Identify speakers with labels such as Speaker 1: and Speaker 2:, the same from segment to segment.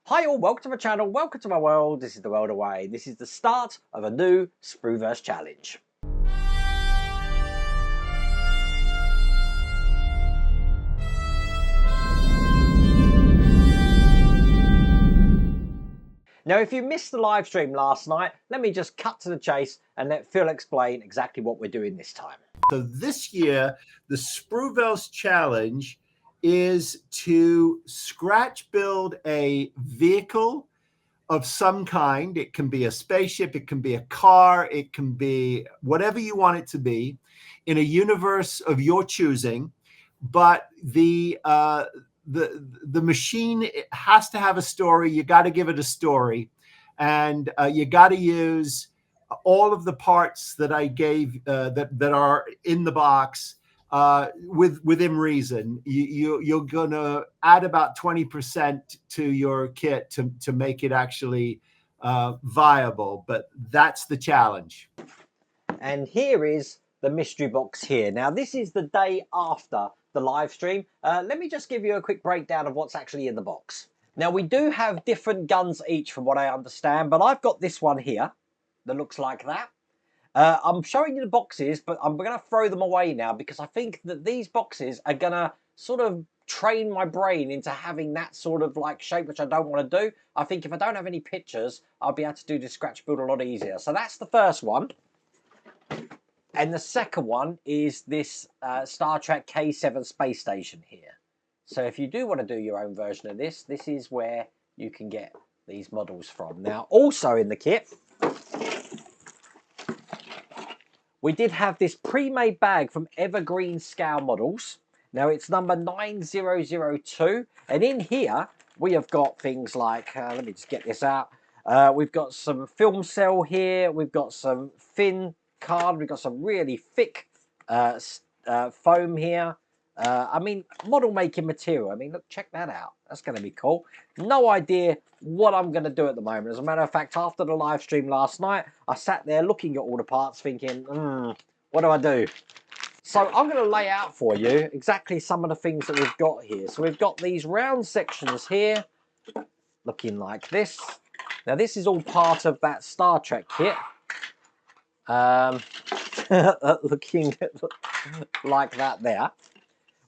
Speaker 1: Hi all, welcome to my channel, welcome to my world. This is the world away. This is the start of a new Sprueverse challenge. Now if you missed the live stream last night, let me just cut to the chase and let Phil explain exactly what we're doing this time.
Speaker 2: So this year, the Sprueverse Challenge is to scratch build a vehicle of some kind. It can be a spaceship, it can be a car, it can be whatever you want it to be in a universe of your choosing. But the machine has to have a story. You got to give it a story, and you got to use all of the parts that I gave that are in the box within reason. You're gonna add about 20% to your kit to make it actually viable, but that's the challenge.
Speaker 1: And here is the mystery box here. Now this is the day after the live stream. Let me just give you a quick breakdown of what's actually in the box. Now we do have different guns each from what I understand, but I've got this one here that looks like that. I'm showing you the boxes, but I'm going to throw them away now because I think that these boxes are going to sort of train my brain into having that sort of like shape, which I don't want to do. I think if I don't have any pictures, I'll be able to do the scratch build a lot easier. So that's the first one. And the second one is this Star Trek K7 space station here. So if you do want to do your own version of this, this is where you can get these models from. Now, also in the kit, we did have this pre-made bag from Evergreen Scale Models. Now it's number 9002, and in here we have got things like, let me just get this out. We've got some film cell here, we've got some thin card, we've got some really thick foam here. I mean, model making material. I mean, look, check that out. That's going to be cool. No idea what I'm going to do at the moment. As a matter of fact, after the live stream last night, I sat there looking at all the parts thinking, what do I do? So I'm going to lay out for you exactly some of the things that we've got here. So we've got these round sections here, looking like this. Now, this is all part of that Star Trek kit. Looking like that there.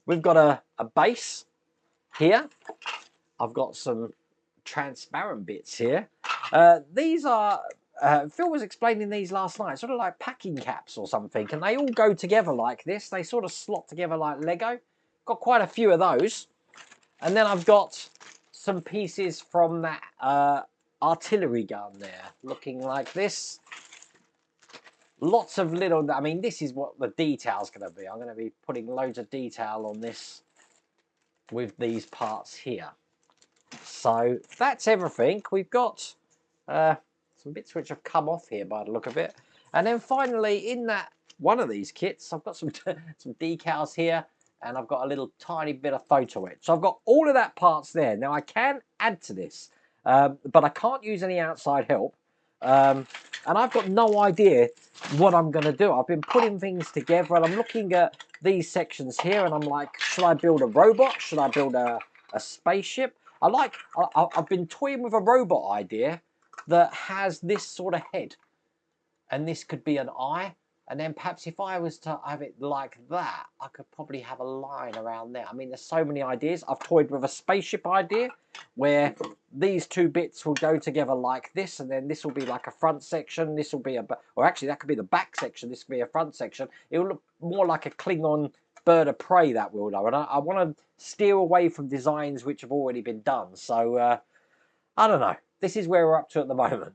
Speaker 1: We've got a base here. I've got some transparent bits here. These are, Phil was explaining these last night, sort of like packing caps or something, and they all go together like this. They sort of slot together like Lego. Got quite a few of those. And then I've got some pieces from that artillery gun there, looking like this. Lots of little, I mean, this is what the detail's going to be. I'm going to be putting loads of detail on this with these parts here. So that's everything. We've got some bits which have come off here by the look of it. And then finally, in that one of these kits, I've got some decals here, and I've got a little tiny bit of photo etch. So I've got all of that parts there. Now I can add to this, but I can't use any outside help. And I've got no idea what I'm going to do. I've been putting things together, and I'm looking at these sections here, and I'm like, should I build a robot? Should I build a spaceship? I've been toying with a robot idea that has this sort of head, and this could be an eye. And then perhaps if I was to have it like that, I could probably have a line around there. I mean, there's so many ideas. I've toyed with a spaceship idea where these two bits will go together like this, and then this will be like a front section. This will be or actually that could be the back section. This could be a front section. It will look more like a Klingon bird of prey, that will though. And I want to steer away from designs which have already been done. So, I don't know. This is where we're up to at the moment.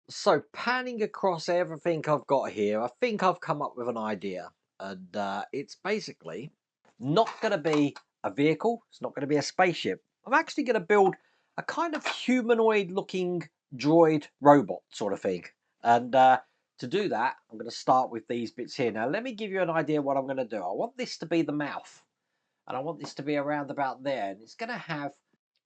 Speaker 1: So panning across everything I've got here, I think I've come up with an idea, and it's basically not going to be a vehicle. It's not going to be a spaceship. I'm actually going to build a kind of humanoid looking droid robot sort of thing. And to do that, I'm going to start with these bits here. Now let me give you an idea what I'm going to do. I want this to be the mouth, and I want this to be around about there, and it's going to have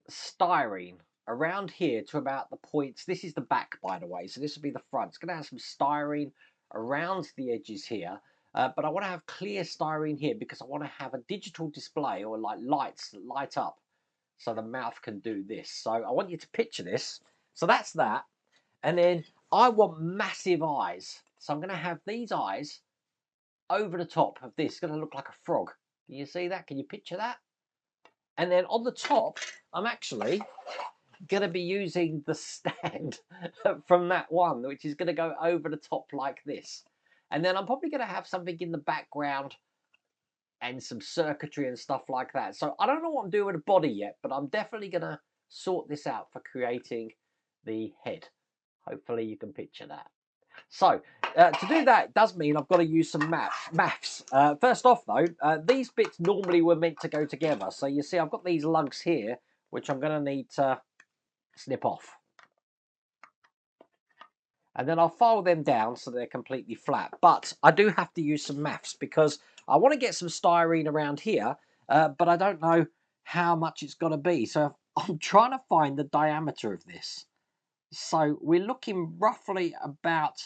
Speaker 1: styrene around here to about the points. This is the back, by the way, so this will be the front. It's going to have some styrene around the edges here, but I want to have clear styrene here because I want to have a digital display or like lights that light up. so the mouth can do this. So I want you to picture this. So that's that. And then I want massive eyes. So I'm going to have these eyes over the top of this. It's going to look like a frog. Can you see that? Can you picture that? And then on the top, I'm actually going to be using the stand from that one, which is going to go over the top like this. And then I'm probably going to have something in the background and some circuitry and stuff like that. So I don't know what I'm doing with the body yet, but I'm definitely going to sort this out for creating the head. Hopefully you can picture that. So to do that does mean I've got to use some maths. First off though, these bits normally were meant to go together. So you see I've got these lugs here, which I'm going to need to snip off. And then I'll file them down so they're completely flat. But I do have to use some maths because I want to get some styrene around here, but I don't know how much it's got to be. So I'm trying to find the diameter of this. So we're looking roughly about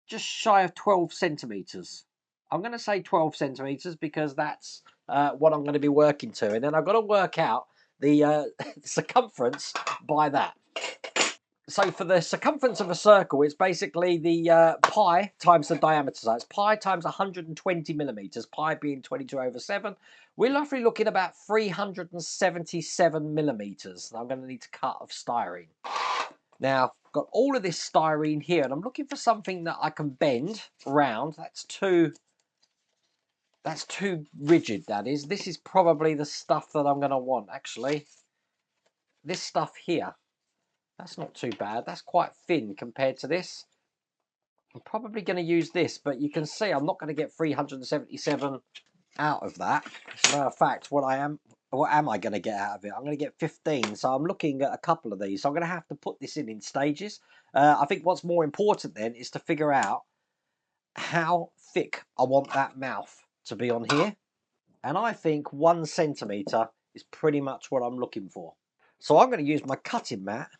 Speaker 1: just shy of 12 centimeters. I'm going to say 12 centimeters because that's what I'm going to be working to. And then I've got to work out the circumference by that. So for the circumference of a circle, it's basically the pi times the diameter. So it's pi times 120 millimeters, pi being 22 over 7. We're roughly looking about 377 millimeters. I'm going to need to cut of styrene. Now, I've got all of this styrene here, and I'm looking for something that I can bend around. That's too rigid, that is. This is probably the stuff that I'm going to want, actually. This stuff here. That's not too bad. That's quite thin compared to this. I'm probably going to use this, but you can see I'm not going to get 377 out of that. As a matter of fact, what am I going to get out of it? I'm going to get 15. So I'm looking at a couple of these. So I'm going to have to put this in stages. I think what's more important then is to figure out how thick I want that mouth to be on here. And I think 1 centimeter is pretty much what I'm looking for. So I'm going to use my cutting mat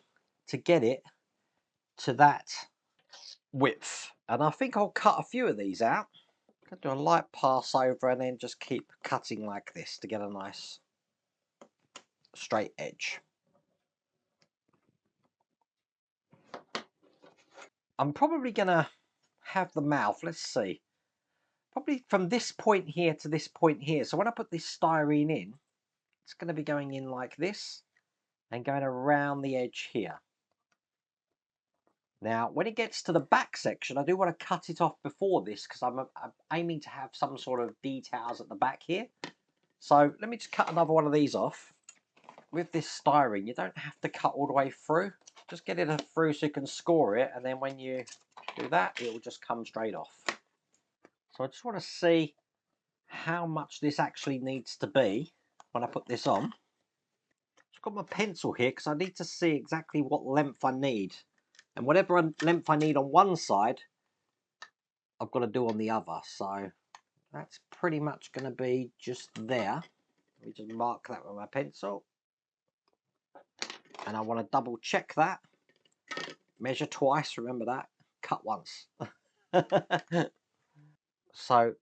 Speaker 1: to get it to that width, and I think I'll cut a few of these out. I'm going to do a light pass over and then just keep cutting like this to get a nice straight edge. I'm probably going to have the mouth, let's see, probably from this point here to this point here. So when I put this styrene in, it's going to be going in like this and going around the edge here. Now, when it gets to the back section, I do want to cut it off before this because I'm aiming to have some sort of details at the back here. So let me just cut another one of these off. With this styrene, you don't have to cut all the way through. Just get it through so you can score it, and then when you do that, it will just come straight off. So I just want to see how much this actually needs to be when I put this on. I've got my pencil here because I need to see exactly what length I need. And whatever length I need on one side, I've got to do on the other. So that's pretty much going to be just there. Let me just mark that with my pencil. And I want to double check that. Measure twice, remember that. Cut once. So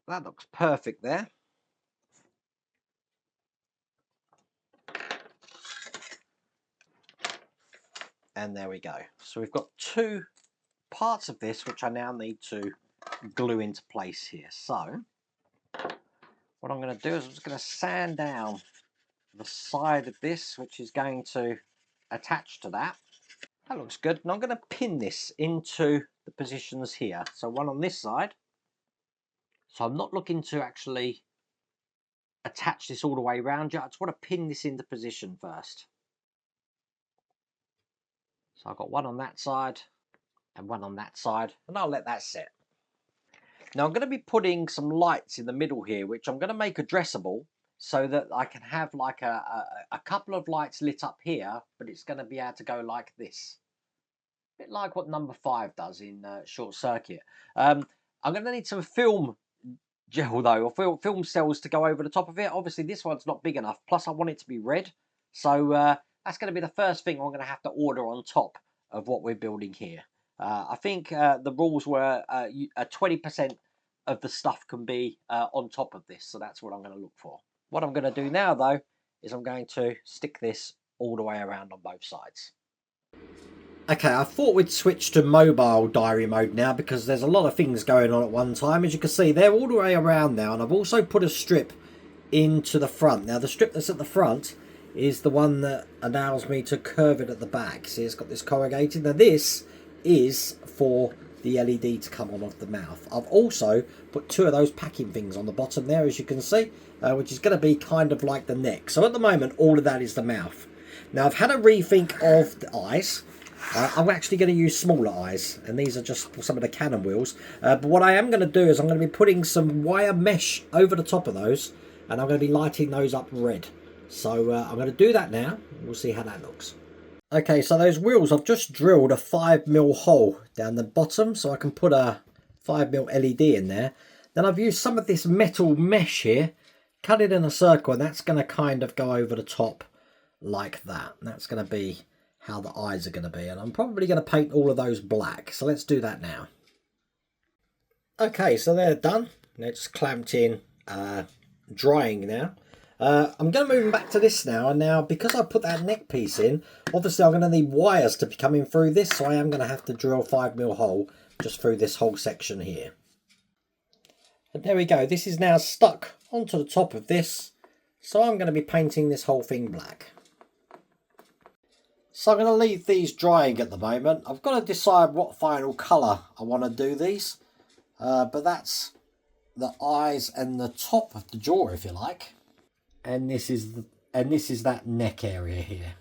Speaker 1: that looks perfect there. And there we go. So we've got 2 parts of this which I now need to glue into place here. So what I'm going to do is I'm just going to sand down the side of this, which is going to attach to that. That looks good. And I'm going to pin this into the positions here. So one on this side. So I'm not looking to actually attach this all the way around. I just want to pin this into position first. So I've got one on that side and one on that side, and I'll let that set. Now I'm going to be putting some lights in the middle here, which I'm going to make addressable so that I can have like a couple of lights lit up here, but it's going to be able to go like this. A bit like what number 5 does in Short Circuit. I'm going to need some film gel though, or film cells to go over the top of it. Obviously this one's not big enough, plus I want it to be red. So that's going to be the first thing I'm going to have to order on top of what we're building here. I think the rules were 20% of the stuff can be on top of this, so that's what I'm going to look for. What I'm going to do now though is I'm going to stick this all the way around on both sides.
Speaker 3: Okay, I thought we'd switch to mobile diary mode now because there's a lot of things going on at one time. As you can see, they're all the way around now, and I've also put a strip into the front. Now, the strip that's at the front is the one that allows me to curve it at the back. See, it's got this corrugated. Now, this is for the LED to come on off the mouth. I've also put 2 of those packing things on the bottom there, as you can see, which is going to be kind of like the neck. So at the moment, all of that is the mouth. Now, I've had a rethink of the eyes. I'm actually going to use smaller eyes, and these are just some of the Canon wheels. But what I am going to do is I'm going to be putting some wire mesh over the top of those, and I'm going to be lighting those up red. So I'm going to do that now. We'll see how that looks. Okay, so those wheels, I've just drilled a 5mm hole down the bottom so I can put a 5mm LED in there. Then I've used some of this metal mesh here, cut it in a circle, and that's going to kind of go over the top like that. And that's going to be how the eyes are going to be. And I'm probably going to paint all of those black. So let's do that now. Okay, so they're done. They're just clamped in, drying now. I'm going to move back to this now, and now because I put that neck piece in, obviously I'm going to need wires to be coming through this, so I am going to have to drill a 5mm hole just through this whole section here. And there we go, this is now stuck onto the top of this, so I'm going to be painting this whole thing black. So I'm going to leave these drying at the moment. I've got to decide what final colour I want to do these, but that's the eyes and the top of the jaw, if you like. And this is that neck area here.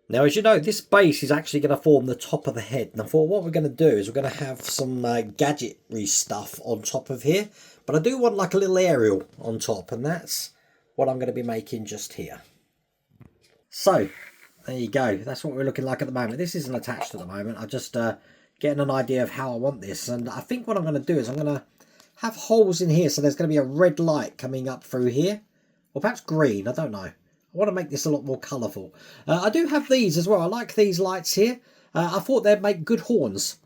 Speaker 3: Now, as you know, this base is actually going to form the top of the head. And I thought what we're going to do is we're going to have some gadgetry stuff on top of here. But I do want like a little aerial on top, and that's what I'm going to be making just here. So, there you go. That's what we're looking like at the moment. This isn't attached at the moment. I'm just getting an idea of how I want this. And I think what I'm going to do is I'm going to have holes in here, so there's going to be a red light coming up through here, or perhaps green, I don't know. I want to make this a lot more colourful. I do have these as well. I like these lights here. I thought they'd make good horns.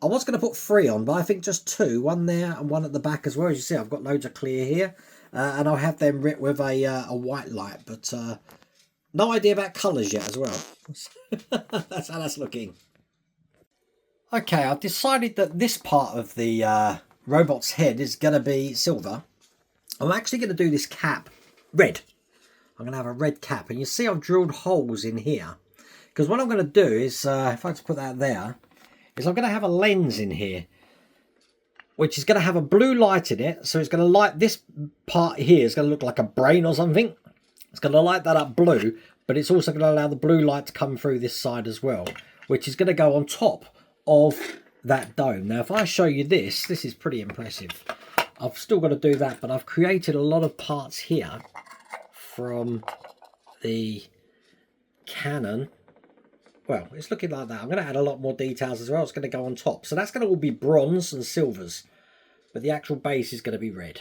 Speaker 3: I was going to put 3 on, but I think just 2, one there and one at the back as well. As you see, I've got loads of clear here, and I'll have them lit with a white light, but no idea about colours yet as well. That's how that's looking. Okay, I've decided that this part of the robot's head is going to be silver. I'm actually going to do this cap red. I'm going to have a red cap, and you see I've drilled holes in here because what I'm going to do is if I just put that there, is I'm going to have a lens in here which is going to have a blue light in it, so it's going to light this part here. It's going to look like a brain or something. It's going to light that up blue, but it's also going to allow the blue light to come through this side as well, which is going to go on top of that dome. Now, if I show you this, this is pretty impressive. I've still got to do that, but I've created a lot of parts here from the Canon. Well, it's looking like that. I'm going to add a lot more details as well. It's going to go on top. So that's going to all be bronze and silvers, but the actual base is going to be red.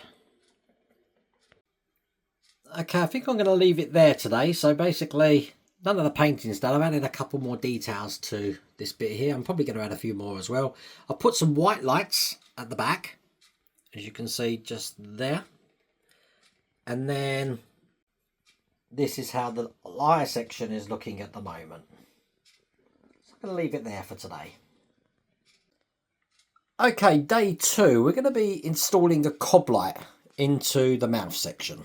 Speaker 3: Okay, I think I'm going to leave it there today. So basically, none of the painting's done. I've added a couple more details to this bit here. I'm probably going to add a few more as well. I've put some white lights at the back, as you can see just there. And then this is how the eye section is looking at the moment. So I'm going to leave it there for today. Okay, day 2. We're going to be installing a cob light into the mouth section.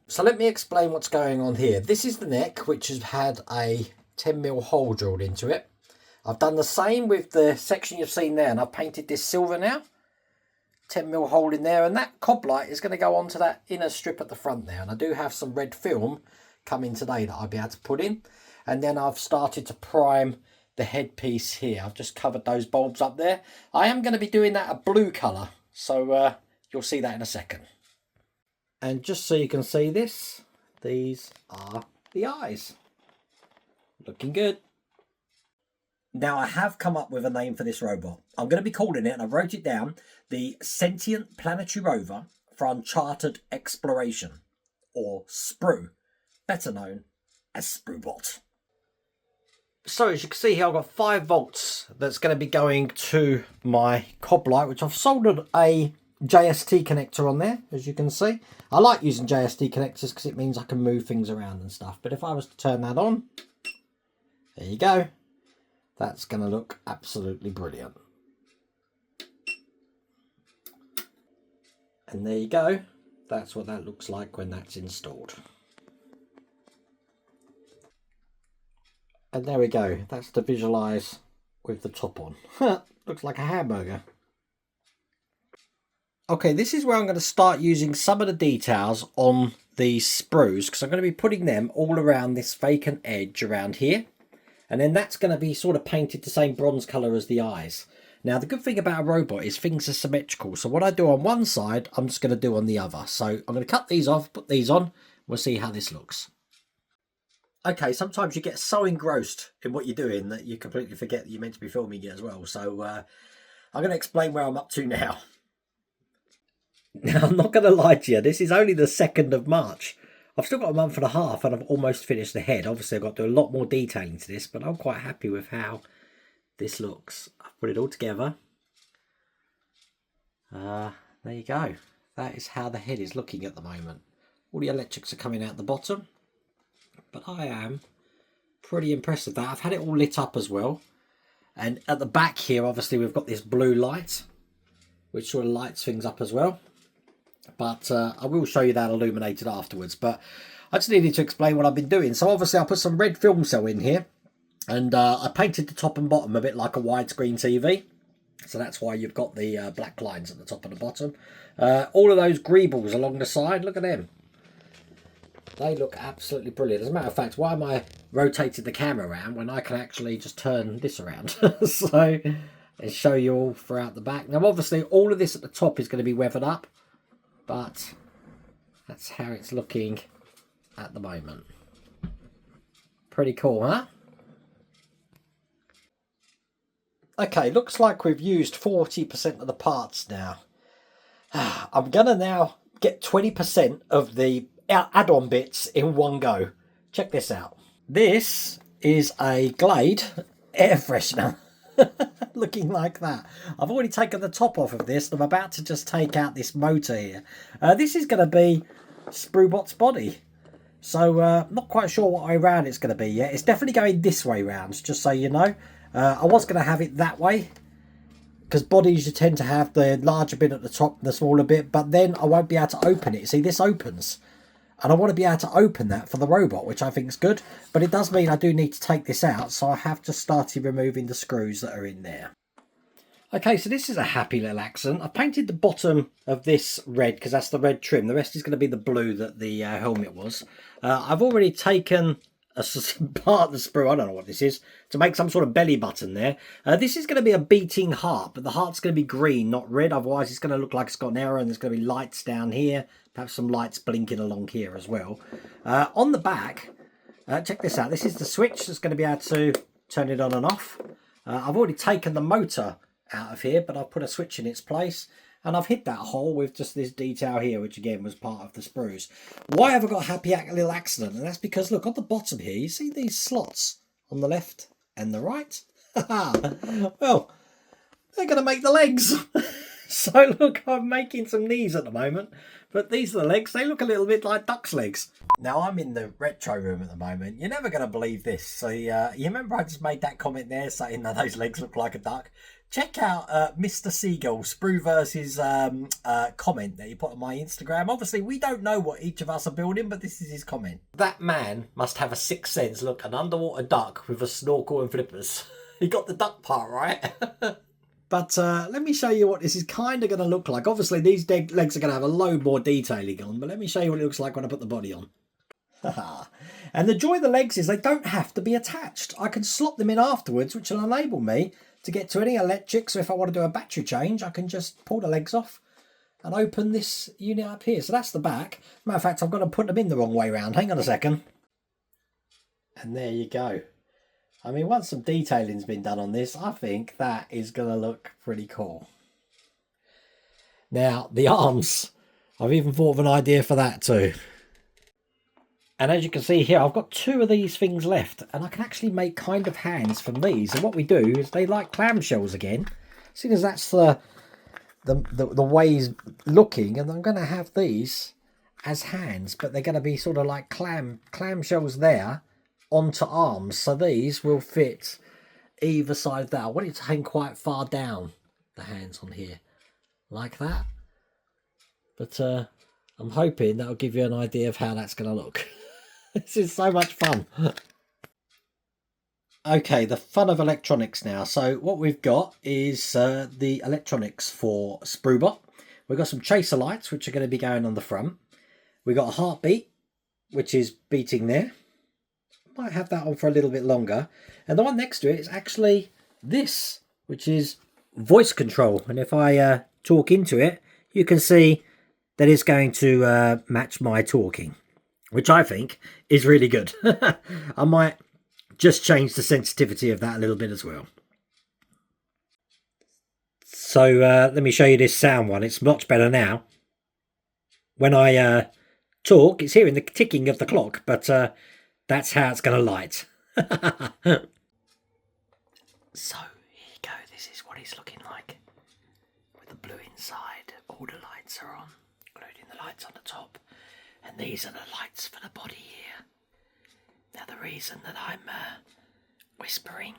Speaker 3: So let me explain what's going on here. This is the neck, which has had a 10mm hole drilled into it. I've done the same with the section you've seen there, and I've painted this silver now. 10mm hole in there, and that cob light is going to go onto that inner strip at the front there. And I do have some red film coming today that I'll be able to put in. And then I've started to prime the headpiece here. I've just covered those bulbs up there. I am going to be doing that a blue colour, so you'll see that in a second. And just so you can see this, these are the eyes. Looking good. Now I have come up with a name for this robot. I'm going to be calling it, and I wrote it down, the Sentient Planetary Rover for Uncharted Exploration, or SPRU, better known as S.P.R.U.E.BOT. So as you can see here, I've got 5 volts that's going to be going to my cob light, which I've soldered a JST connector on there, as you can see. I like using JST connectors because it means I can move things around and stuff. But if I was to turn that on, there you go. That's going to look absolutely brilliant. And there you go. That's what that looks like when that's installed. And there we go. That's to visualize with the top on. Looks like a hamburger. Okay, this is where I'm going to start using some of the details on these sprues, because I'm going to be putting them all around this vacant edge around here. And then that's going to be sort of painted the same bronze colour as the eyes. Now, the good thing about a robot is things are symmetrical. So what I do on one side, I'm just going to do on the other. So I'm going to cut these off, put these on. We'll see how this looks. Okay, sometimes you get so engrossed in what you're doing that you completely forget that you're meant to be filming it as well. So I'm going to explain where I'm up to now. Now, I'm not going to lie to you. This is only the 2nd of March. I've still got a month and a half and I've almost finished the head. Obviously, I've got to do a lot more detailing to this, but I'm quite happy with how this looks. I've put it all together. There you go. That is how the head is looking at the moment. All the electrics are coming out the bottom, but I am pretty impressed with that. I've had it all lit up as well. And at the back here, obviously, we've got this blue light, which sort of lights things up as well. But I will show you that illuminated afterwards. But I just needed to explain what I've been doing. So obviously I put some red film cell in here. And I painted the top and bottom a bit like a widescreen TV. So that's why you've got the black lines at the top and the bottom. All of those greebles along the side, look at them. They look absolutely brilliant. As a matter of fact, why am I rotating the camera around when I can actually just turn this around? So, and show you all throughout the back. Now obviously all of this at the top is going to be weathered up. But that's how it's looking at the moment. Pretty cool, huh? Okay, looks like we've used 40% of the parts now. I'm going to now get 20% of the add-on bits in one go. Check this out. This is a Glade air freshener. Looking like that. I've already taken the top off of this and I'm about to just take out this motor here. This is going to be S.P.R.U.E.BOT's body. So not quite sure what way round it's going to be yet. It's definitely going this way round, just so you know. I was going to have it that way, because bodies you tend to have the larger bit at the top and the smaller bit, but then I won't be able to open it. See, this opens. And I want to be able to open that for the robot, which I think is good. But it does mean I do need to take this out, so I have just started removing the screws that are in there. Okay, so this is a happy little accident. I painted the bottom of this red, because that's the red trim. The rest is going to be the blue that the helmet was. I've already taken a part of the sprue, I don't know what this is, to make some sort of belly button there. This is going to be a beating heart, but the heart's going to be green, not red. Otherwise, it's going to look like it's got an error, and there's going to be lights down here. Perhaps some lights blinking along here as well. On the back, check this out. This is the switch that's going to be able to turn it on and off. I've already taken the motor out of here, but I've put a switch in its place. And I've hit that hole with just this detail here, which again was part of the sprues. Why have I got a happy little accident? And that's because, look, on the bottom here, you see these slots on the left and the right? Well, they're going to make the legs. So look, I'm making some knees at the moment, but these are the legs. They look a little bit like duck's legs. Now I'm in the retro room at the moment. You're never going to believe this. So you remember I just made that comment there saying that those legs look like a duck? Check out Mr. Segal, Sprueverse's comment that he put on my Instagram. Obviously, we don't know what each of us are building, but this is his comment. That man must have a sixth sense. Look, an underwater duck with a snorkel and flippers. He got the duck part right. But let me show you what this is kind of going to look like. Obviously, these legs are going to have a load more detailing on, but let me show you what it looks like when I put the body on. And the joy of the legs is they don't have to be attached. I can slot them in afterwards, which will enable me to get to any electrics. So if I want to do a battery change, I can just pull the legs off and open this unit up here. So that's the back. Matter of fact, I've got to put them in the wrong way round. Hang on a second. And there you go. I mean, once some detailing's been done on this, I think that is going to look pretty cool. Now, the arms. I've even thought of an idea for that too. And as you can see here, I've got two of these things left. And I can actually make kind of hands from these. And what we do is they like clamshells again. Seeing as that's the the way he's looking, and I'm going to have these as hands, but they're going to be sort of like clamshells there onto arms, so these will fit either side of that. I want it to hang quite far down, the hands on here, like that. But I'm hoping that'll give you an idea of how that's going to look. This is so much fun. Okay, the fun of electronics now. So what we've got is the electronics for Sprue.BOT. We've got some chaser lights, which are going to be going on the front. We've got a heartbeat, which is beating there. Might have that on for a little bit longer. And the one next to it is actually this, which is voice control. And if I talk into it, you can see that it's going to match my talking, which I think is really good. I might just change the sensitivity of that a little bit as well. So let me show you this sound one. It's much better now. When I talk, it's hearing the ticking of the clock, but that's how it's going to light. So here you go. This is what it's looking like with the blue inside. All the lights are on, including the lights on the top. And these are the lights for the body here. Now the reason that I'm whispering,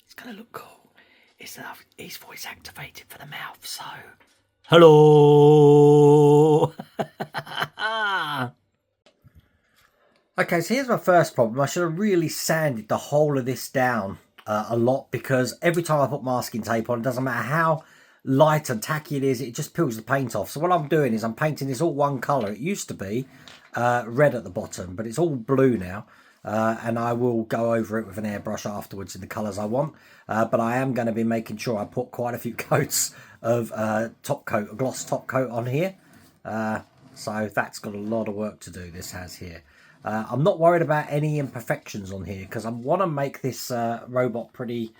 Speaker 3: it's going to look cool, is that he's voice activated for the mouth, so... Hello! Okay, so here's my first problem. I should have really sanded the whole of this down a lot, because every time I put masking tape on, it doesn't matter how light and tacky it is, it just peels the paint off. So what I'm doing is I'm painting this all one colour. It used to be red at the bottom, but it's all blue now, and I will go over it with an airbrush afterwards in the colours I want, but I am going to be making sure I put quite a few coats of top coat, a gloss top coat on here, so that's got a lot of work to do, this has here. I'm not worried about any imperfections on here, because I want to make this robot pretty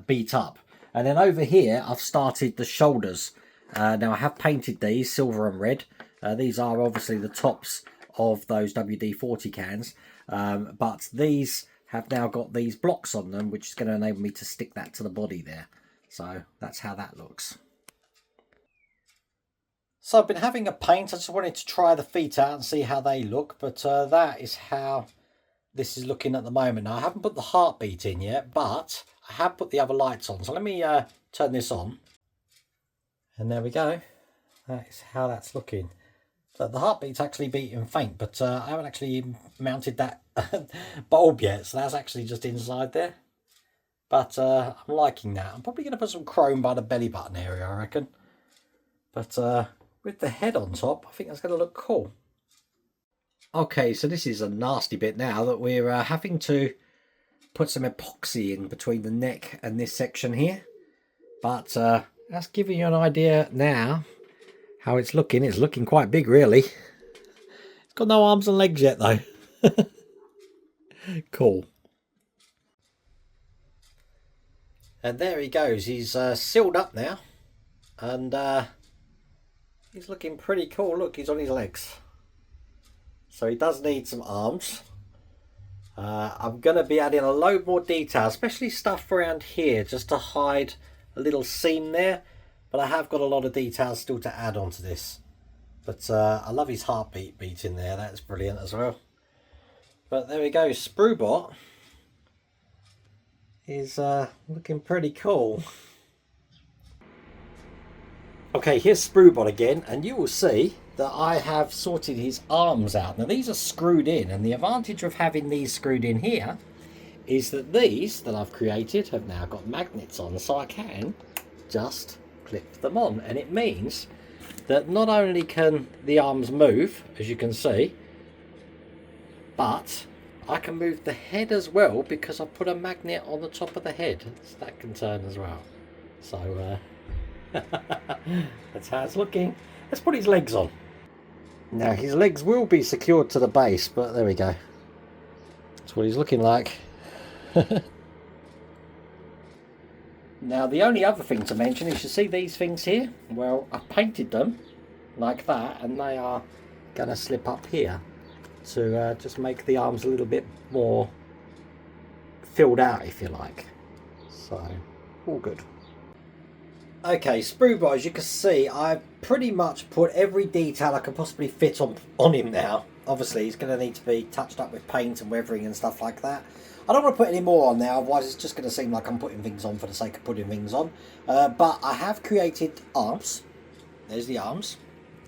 Speaker 3: beat up. And then over here I've started the shoulders. Now I have painted these silver and red. These are obviously the tops of those WD-40 cans, but these have now got these blocks on them, which is going to enable me to stick that to the body there. So that's how that looks. So I've been having a paint. I just wanted to try the feet out and see how they look, but that is how this is looking at the moment. Now I haven't put the heartbeat in yet, but I have put the other lights on. So let me turn this on, and there we go. That is how that's looking. So the heartbeat's actually beating faint, but I haven't actually mounted that bulb yet, so that's actually just inside there. But I'm liking that. I'm probably going to put some chrome by the belly button area, I reckon. But with the head on top, I think that's going to look cool. Okay, so this is a nasty bit now, that we're having to put some epoxy in between the neck and this section here. But that's giving you an idea now how it's looking. It's looking quite big, really. It's got no arms and legs yet, though. Cool. And there he goes. He's sealed up now, and he's looking pretty cool. Look, he's on his legs. So he does need some arms. I'm going to be adding a load more detail, especially stuff around here, just to hide a little seam there. But I have got a lot of details still to add onto this. But I love his heartbeat beating there. That's brilliant as well. But there we go. Sprue.BOT is looking pretty cool. Okay, here's Sprue.BOT again, and you will see that I have sorted his arms out. Now these are screwed in, and the advantage of having these screwed in here is that these that I've created have now got magnets on, so I can just clip them on, and it means that not only can the arms move, as you can see, but I can move the head as well, because I put a magnet on the top of the head, so that can turn as well. So that's how it's looking. Let's put his legs on. Now his legs will be secured to the base, but there we go. That's what he's looking like. Now the only other thing to mention is, you see these things here? Well, I painted them like that, and they are going to slip up here to just make the arms a little bit more filled out, if you like. So all good. Okay, Sprue-BOT, as you can see, I've pretty much put every detail I can possibly fit on him now. Obviously, he's going to need to be touched up with paint and weathering and stuff like that. I don't want to put any more on now, otherwise it's just going to seem like I'm putting things on for the sake of putting things on. But I have created arms. There's the arms.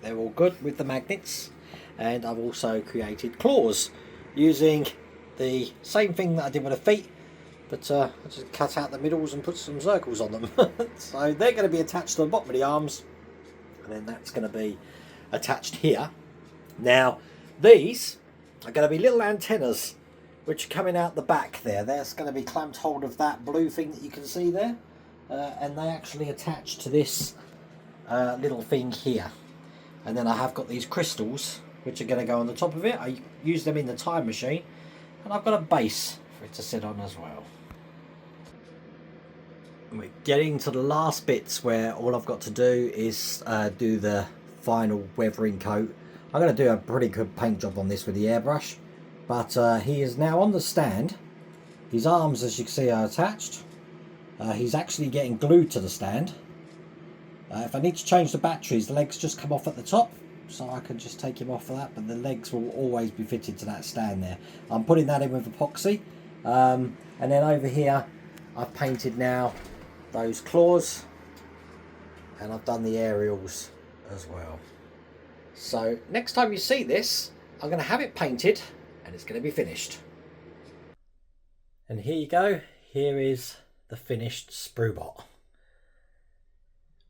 Speaker 3: They're all good with the magnets. And I've also created claws using the same thing that I did with the feet. But I just cut out the middles and put some circles on them. So they're going to be attached to the bottom of the arms. And then that's going to be attached here. Now, these are going to be little antennas which are coming out the back there. That's going to be clamped hold of that blue thing that you can see there. And they actually attach to this little thing here. And then I have got these crystals which are going to go on the top of it. I use them in the time machine. And I've got a base for it to sit on as well. We're getting to the last bits where all I've got to do is do the final weathering coat. I'm going to do a pretty good paint job on this with the airbrush, but he is now on the stand. His arms, as you can see, are attached. He's actually getting glued to the stand. If I need to change the batteries, the legs just come off at the top, so I can just take him off of that, but the legs will always be fitted to that stand there. I'm putting that in with epoxy, and then over here I've painted now those claws, and I've done the aerials as well. So next time you see this, I'm going to have it painted and it's going to be finished. And here you go. Here is the finished Sprue-BOT.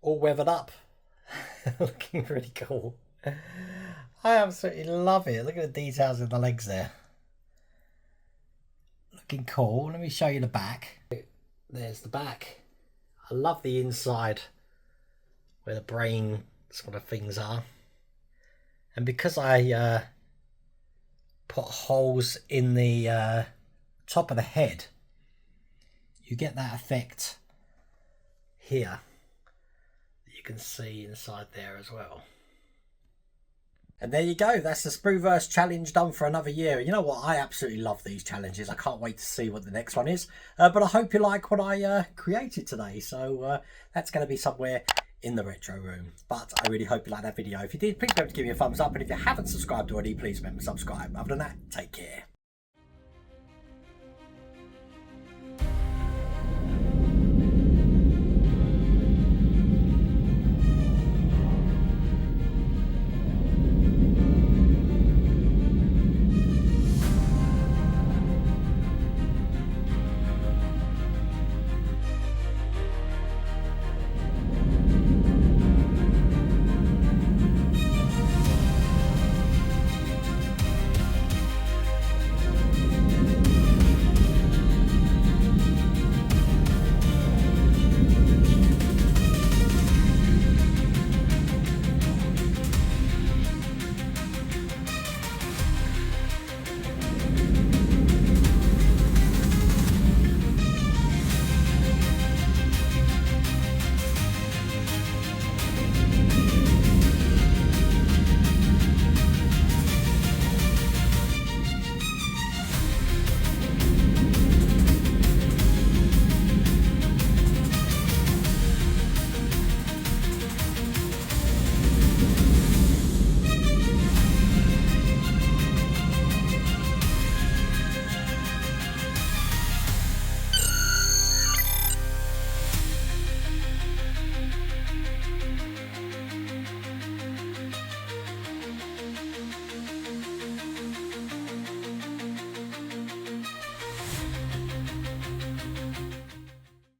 Speaker 3: All weathered up. Looking really cool. I absolutely love it. Look at the details in the legs there. Looking cool. Let me show you the back. There's the back. I love the inside where the brain sort of things are. And because I put holes in the top of the head, you get that effect here that you can see inside there as well. And there you go, that's the Sprueverse challenge done for another year. You know what, I absolutely love these challenges. I can't wait to see what the next one is. But I hope you like what I created today. So that's going to be somewhere in the retro room. But I really hope you liked that video. If you did, please remember to give me a thumbs up. And if you haven't subscribed already, please remember to subscribe. Other than that, take care.